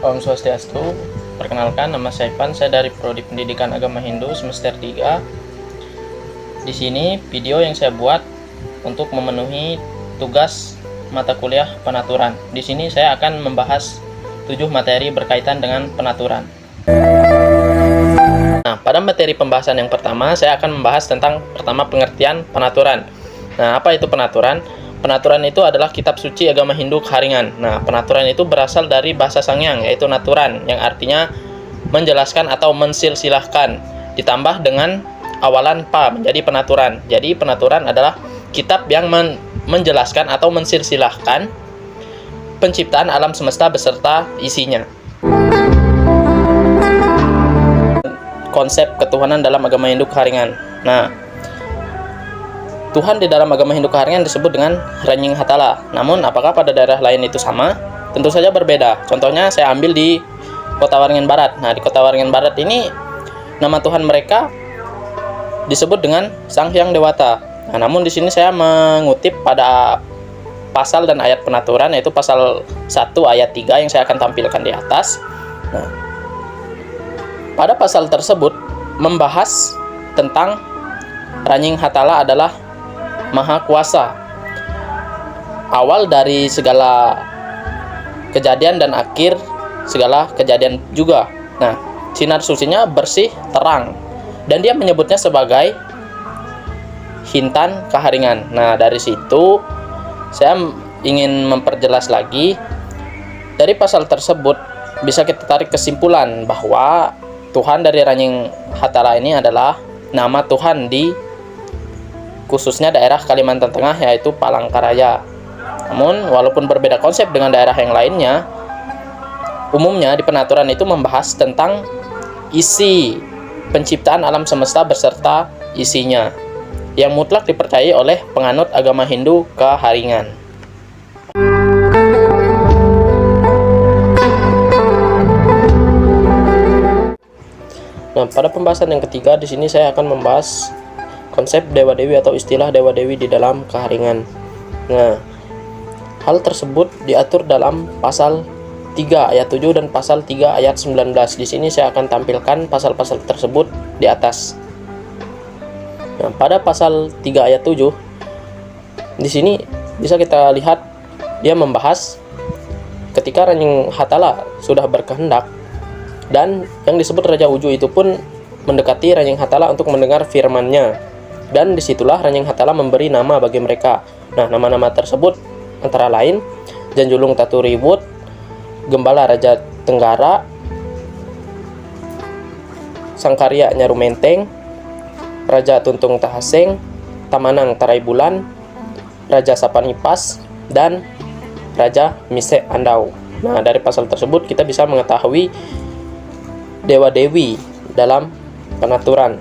Om Swastiastu. Perkenalkan, nama saya Ivan, saya dari Prodi Pendidikan Agama Hindu semester 3. Di sini video yang saya buat untuk memenuhi tugas mata kuliah penaturan. Di sini saya akan membahas 7 materi berkaitan dengan penaturan. Nah, pada materi pembahasan yang pertama, saya akan membahas tentang pertama pengertian penaturan. Nah, apa itu penaturan? Penaturan itu adalah kitab suci agama Hindu Keharingan. Nah, penaturan itu berasal dari bahasa Sangyang, yaitu naturan, yang artinya menjelaskan atau mensilsilahkan, ditambah dengan awalan pa menjadi penaturan. Jadi, penaturan adalah kitab yang menjelaskan atau mensilsilahkan penciptaan alam semesta beserta isinya. Konsep ketuhanan dalam agama Hindu Keharingan. Nah, Tuhan di dalam agama Hindu Keharingan disebut dengan Ranying Hatala. Namun, apakah pada daerah lain itu sama? Tentu saja berbeda. Contohnya, saya ambil di Kota Waringin Barat. Nah, di Kota Waringin Barat ini, nama Tuhan mereka disebut dengan Sang Hyang Dewata. Nah, namun di sini saya mengutip pada pasal dan ayat penaturan, yaitu pasal 1 ayat 3 yang saya akan tampilkan di atas. Nah, pada pasal tersebut membahas tentang Ranying Hatala adalah Maha Kuasa, awal dari segala kejadian dan akhir segala kejadian juga. Nah, sinar sucinya bersih, terang, dan dia menyebutnya sebagai Hintan Keharingan. Nah, dari situ saya ingin memperjelas lagi. Dari pasal tersebut bisa kita tarik kesimpulan bahwa Tuhan dari Ranying Hatala ini adalah nama Tuhan di khususnya daerah Kalimantan Tengah, yaitu Palangkaraya. Namun, walaupun berbeda konsep dengan daerah yang lainnya, umumnya di penaturan itu membahas tentang isi penciptaan alam semesta beserta isinya, yang mutlak dipercayai oleh penganut agama Hindu Keharingan. Nah, pada pembahasan yang ketiga di sini saya akan membahas konsep dewa-dewi atau istilah dewa-dewi di dalam Keharingan. Nah, hal tersebut diatur dalam pasal 3 ayat 7 dan pasal 3 ayat 19. Di sini saya akan tampilkan pasal-pasal tersebut di atas. Nah, pada pasal 3 ayat 7 di sini bisa kita lihat dia membahas ketika Ranying Hatala sudah berkehendak dan yang disebut Raja Uju itu pun mendekati Ranying Hatala untuk mendengar firman-Nya. Dan disitulah Ranying Hatala memberi nama bagi mereka. Nah, nama-nama tersebut antara lain Janjulung Taturiwut, Gembala Raja Tenggara, Sangkarya Nyaru Menteng, Raja Tuntung Tahaseng, Tamanang Tarai Bulan, Raja Sapanipas, dan Raja Mise Andau. Nah, dari pasal tersebut kita bisa mengetahui dewa-dewi dalam penaturan.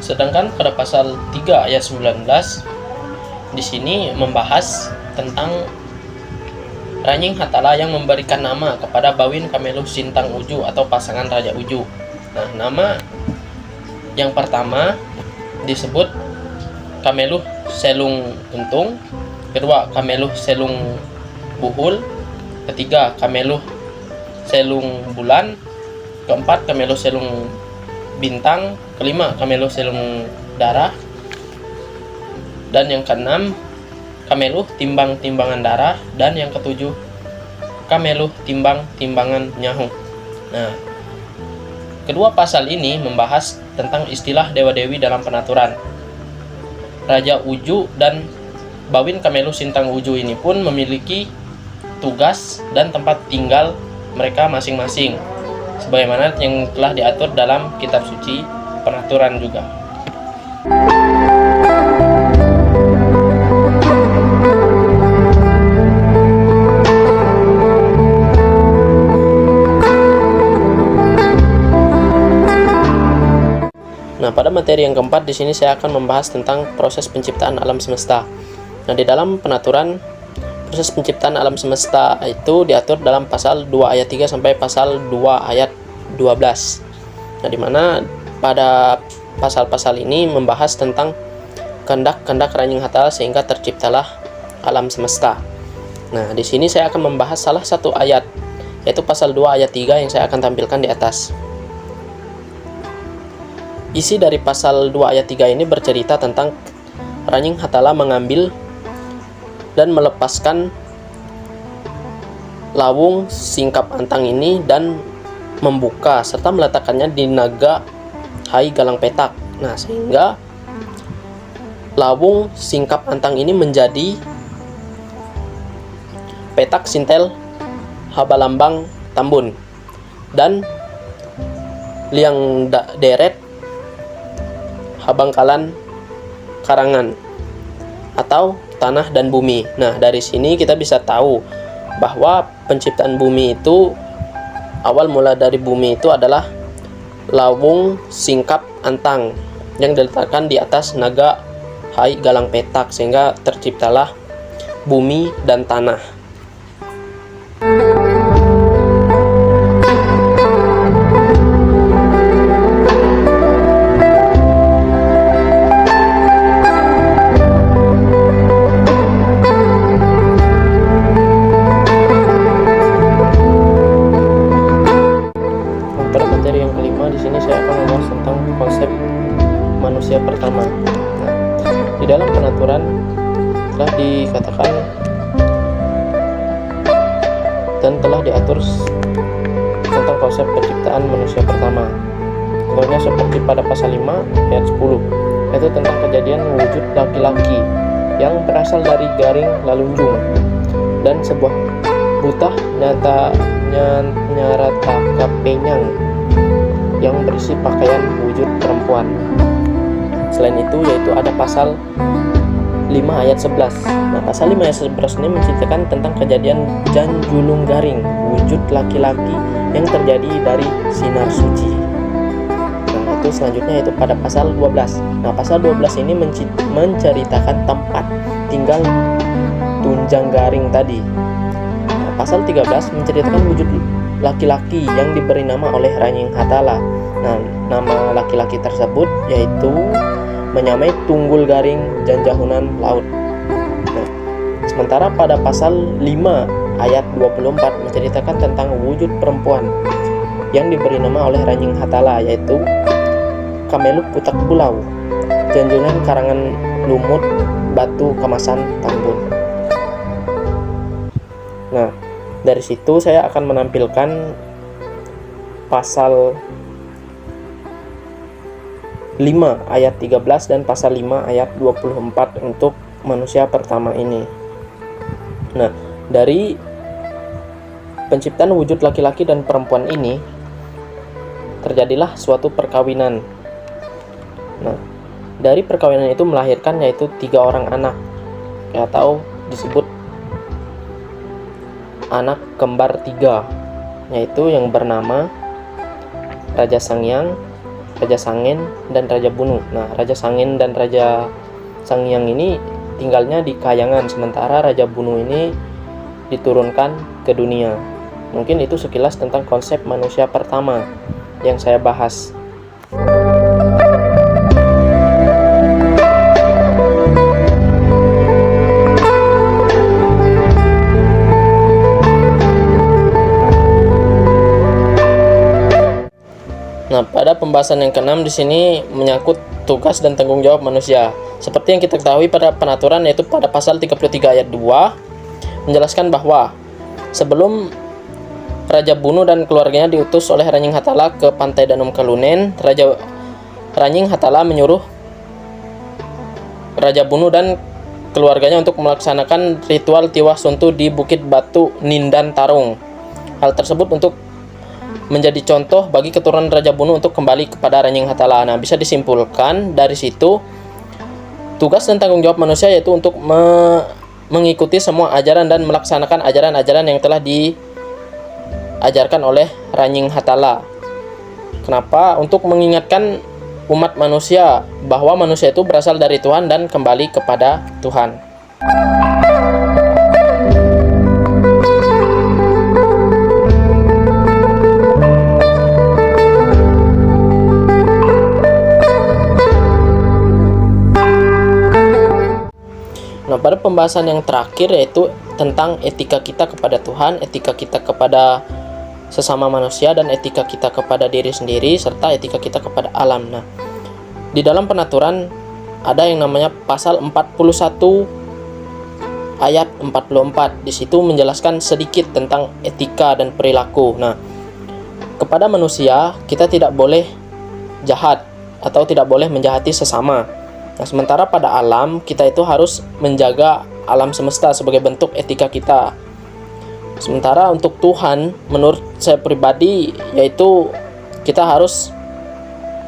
Sedangkan pada pasal 3 ayat 19 di sini membahas tentang Ranying Hatala yang memberikan nama kepada Bawin Kameluh Sintang Uju atau pasangan Raja Uju. Nah, nama yang pertama disebut Kameluh Selung Untung, kedua Kameluh Selung Buhul, ketiga Kameluh Selung Bulan, keempat Kameluh Selung Bintang, kelima Kameluh Selung Darah, dan yang keenam Kameluh Timbang Timbangan Darah, dan yang ketujuh Kameluh Timbang Timbangan Nyahu. Nah, kedua pasal ini membahas tentang istilah dewa-dewi dalam penaturan. Raja Uju dan Bawin Kameluh Sintang Uju ini pun memiliki tugas dan tempat tinggal mereka masing-masing, sebagaimana yang telah diatur dalam kitab suci penaturan juga. Nah, pada materi yang keempat di sini saya akan membahas tentang proses penciptaan alam semesta. Nah, di dalam penaturan, proses penciptaan alam semesta itu diatur dalam pasal 2 ayat 3 sampai pasal 2 ayat 12. Nah, di mana pada pasal-pasal ini membahas tentang kehendak-kehendak Ranying Hatala sehingga terciptalah alam semesta. Nah, di sini saya akan membahas salah satu ayat, yaitu pasal 2 ayat 3 yang saya akan tampilkan di atas. Isi dari pasal 2 ayat 3 ini bercerita tentang Ranying Hatala mengambil dan melepaskan lawung singkap antang ini dan membuka serta meletakkannya di naga Hai Galang Petak. Nah, sehingga lawung singkap antang ini menjadi Petak Sintel Habalambang Tambun dan Liang Deret Habangkalan Karangan atau tanah dan bumi. Nah, dari sini kita bisa tahu bahwa penciptaan bumi itu, awal mula dari bumi itu adalah lawung singkap antang yang diletakkan di atas naga Hai Galang Petak, sehingga terciptalah bumi dan tanah. Pada materi yang kelima, di sini saya akan membahas tentang konsep manusia pertama. Nah, di dalam penaturan telah dikatakan dan telah diatur tentang konsep penciptaan manusia pertama. Contohnya seperti pada pasal 5 ayat 10, yaitu tentang kejadian wujud laki-laki yang berasal dari garing lalunjung dan sebuah butah nyarata kapenyang yang berisi pakaian wujud perempuan. Selain itu, yaitu ada pasal 5 ayat 11. Nah, pasal 5 ayat 11 ini menceritakan tentang kejadian Janjulung Garing, wujud laki-laki yang terjadi dari sinar suci. Nah, itu selanjutnya itu pada pasal 12. Nah, pasal 12 ini menceritakan tempat tinggal Tunjang Garing tadi. Nah, pasal 13 menceritakan wujud laki-laki yang diberi nama oleh Ranying Hatala. Nah, nama laki-laki tersebut yaitu menyamai Tunggul Garing Janjahunan Laut. Nah, sementara pada pasal 5 ayat 24 menceritakan tentang wujud perempuan yang diberi nama oleh Ranying Hatala, yaitu Kameluk Putak Pulau, Janjunan Karangan Lumut, Batu Kamasan Tambun. Nah, dari situ saya akan menampilkan pasal 5 ayat 13 dan pasal 5 ayat 24 untuk manusia pertama ini. Nah, dari penciptaan wujud laki-laki dan perempuan ini terjadilah suatu perkawinan. Nah, dari perkawinan itu melahirkan yaitu 3 orang anak, atau disebut anak kembar 3, yaitu yang bernama Raja Sangyang, Raja Sangen, dan Raja Bunu. Nah, Raja Sangen dan Raja Sangyang ini tinggalnya di Kayangan, sementara Raja Bunu ini diturunkan ke dunia. Mungkin itu sekilas tentang konsep manusia pertama yang saya bahas. Nah, pada pembahasan yang ke-6 di sini menyangkut tugas dan tanggung jawab manusia. Seperti yang kita ketahui pada penaturan, yaitu pada pasal 33 ayat 2 menjelaskan bahwa sebelum Raja Bunu dan keluarganya diutus oleh Ranying Hatala ke pantai Danum Kalunen, Raja Ranying Hatala menyuruh Raja Bunu dan keluarganya untuk melaksanakan ritual Tiwah Suntu di Bukit Batu Nindan Tarung. Hal tersebut untuk menjadi contoh bagi keturunan Raja Bunu untuk kembali kepada Ranying Hatala. Nah, bisa disimpulkan dari situ tugas dan tanggung jawab manusia yaitu untuk mengikuti semua ajaran dan melaksanakan ajaran-ajaran yang telah diajarkan oleh Ranying Hatala. Kenapa? Untuk mengingatkan umat manusia bahwa manusia itu berasal dari Tuhan dan kembali kepada Tuhan. Nah, pada pembahasan yang terakhir yaitu tentang etika kita kepada Tuhan, etika kita kepada sesama manusia, dan etika kita kepada diri sendiri, serta etika kita kepada alam. Nah, di dalam penaturan ada yang namanya pasal 41 ayat 44. Di situ menjelaskan sedikit tentang etika dan perilaku. Nah, kepada manusia kita tidak boleh jahat atau tidak boleh menjahati sesama. Nah, sementara pada alam kita itu harus menjaga alam semesta sebagai bentuk etika kita. Sementara untuk Tuhan, menurut saya pribadi, yaitu kita harus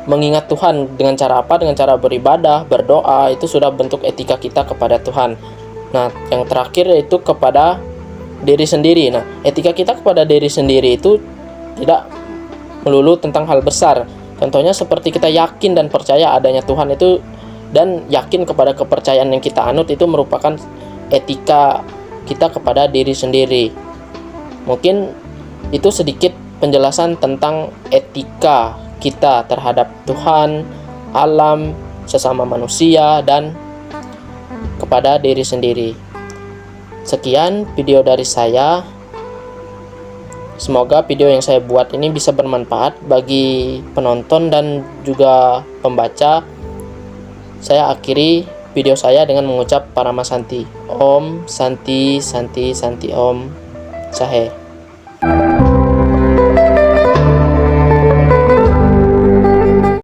mengingat Tuhan dengan cara apa? Dengan cara beribadah, berdoa, itu sudah bentuk etika kita kepada Tuhan. Nah, yang terakhir yaitu kepada diri sendiri. Nah, etika kita kepada diri sendiri itu tidak melulu tentang hal besar. Contohnya seperti kita yakin dan percaya adanya Tuhan itu, dan yakin kepada kepercayaan yang kita anut, itu merupakan etika kita kepada diri sendiri. Mungkin itu sedikit penjelasan tentang etika kita terhadap Tuhan, alam, sesama manusia, dan kepada diri sendiri. Sekian video dari saya. Semoga video yang saya buat ini bisa bermanfaat bagi penonton dan juga pembaca. Saya akhiri video saya dengan mengucap Paramasanti. Om Santi Santi Santi Om Sahe.